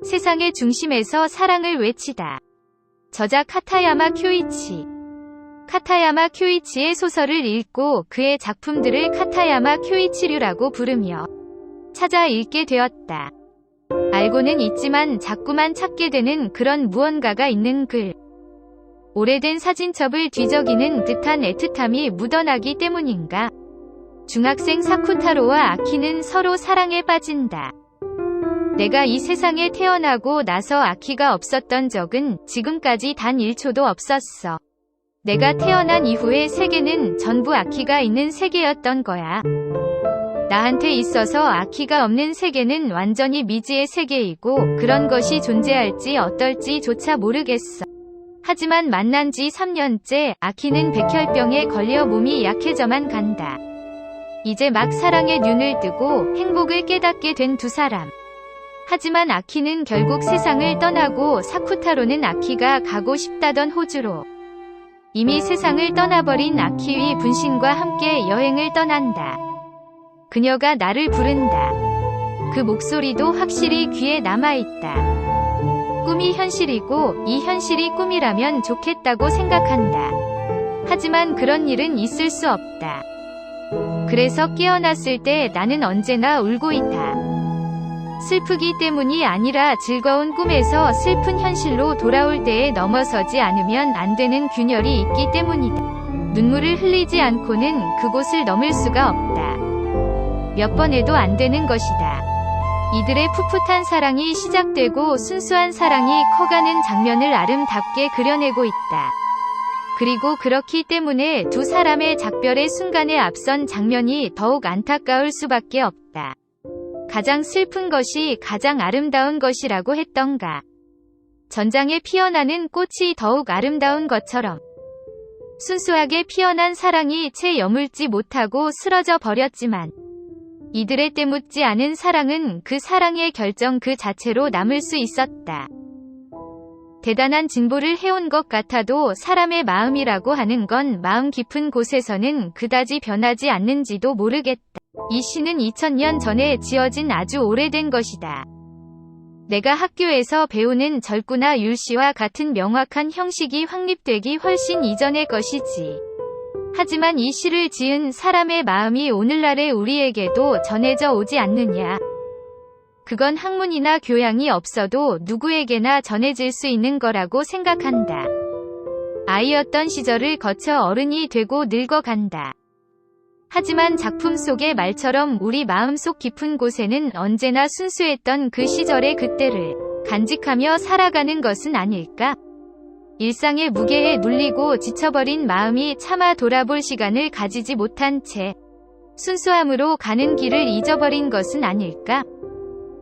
세상의 중심에서 사랑을 외치다. 저자 카타야마 쿄이치. 카타야마 쿄이치의 소설을 읽고 그의 작품들을 카타야마 쿄이치류라고 부르며 찾아 읽게 되었다. 알고는 있지만 자꾸만 찾게 되는 그런 무언가가 있는 글. 오래된 사진첩을 뒤적이는 듯한 애틋함이 묻어나기 때문인가? 중학생 사쿠타로와 아키는 서로 사랑에 빠진다. 내가 이 세상에 태어나고 나서 아키가 없었던 적은 지금까지 단 1초도 없었어. 내가 태어난 이후의 세계는 전부 아키가 있는 세계였던 거야. 나한테 있어서 아키가 없는 세계는 완전히 미지의 세계이고 그런 것이 존재할지 어떨지조차 모르겠어. 하지만 만난 지 3년째 아키는 백혈병에 걸려 몸이 약해져만 간다. 이제 막 사랑의 눈을 뜨고 행복을 깨닫게 된 두 사람. 하지만 아키는 결국 세상을 떠나고 사쿠타로는 아키가 가고 싶다던 호주로 이미 세상을 떠나버린 아키의 분신과 함께 여행을 떠난다. 그녀가 나를 부른다. 그 목소리도 확실히 귀에 남아있다. 꿈이 현실이고 이 현실이 꿈이라면 좋겠다고 생각한다. 하지만 그런 일은 있을 수 없다. 그래서 깨어났을 때 나는 언제나 울고 있다. 슬프기 때문이 아니라 즐거운 꿈에서 슬픈 현실로 돌아올 때에 넘어서지 않으면 안 되는 균열이 있기 때문이다. 눈물을 흘리지 않고는 그곳을 넘을 수가 없다. 몇 번 해도 안 되는 것이다. 이들의 풋풋한 사랑이 시작되고 순수한 사랑이 커가는 장면을 아름답게 그려내고 있다. 그리고 그렇기 때문에 두 사람의 작별의 순간에 앞선 장면이 더욱 안타까울 수밖에 없다. 가장 슬픈 것이 가장 아름다운 것이라고 했던가. 전장에 피어나는 꽃이 더욱 아름다운 것처럼 순수하게 피어난 사랑이 채 여물지 못하고 쓰러져 버렸지만 이들의 때묻지 않은 사랑은 그 사랑의 결정 그 자체로 남을 수 있었다. 대단한 진보를 해온 것 같아도 사람의 마음이라고 하는 건 마음 깊은 곳에서는 그다지 변하지 않는지도 모르겠다. 이 시는 2000년 전에 지어진 아주 오래된 것이다. 내가 학교에서 배우는 절구나 율시와 같은 명확한 형식이 확립되기 훨씬 이전의 것이지. 하지만 이 시를 지은 사람의 마음이 오늘날의 우리에게도 전해져 오지 않느냐. 그건 학문이나 교양이 없어도 누구에게나 전해질 수 있는 거라고 생각한다. 아이였던 시절을 거쳐 어른이 되고 늙어간다. 하지만 작품 속의 말처럼 우리 마음속 깊은 곳에는 언제나 순수했던 그 시절의 그때를 간직하며 살아가는 것은 아닐까? 일상의 무게에 눌리고 지쳐버린 마음이 차마 돌아볼 시간을 가지지 못한 채 순수함으로 가는 길을 잊어버린 것은 아닐까?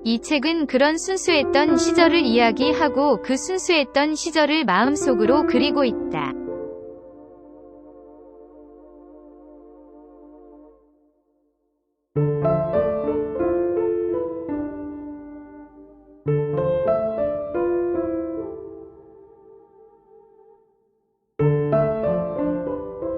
이 책은 그런 순수했던 시절을 이야기하고 그 순수했던 시절을 마음속으로 그리고 있다.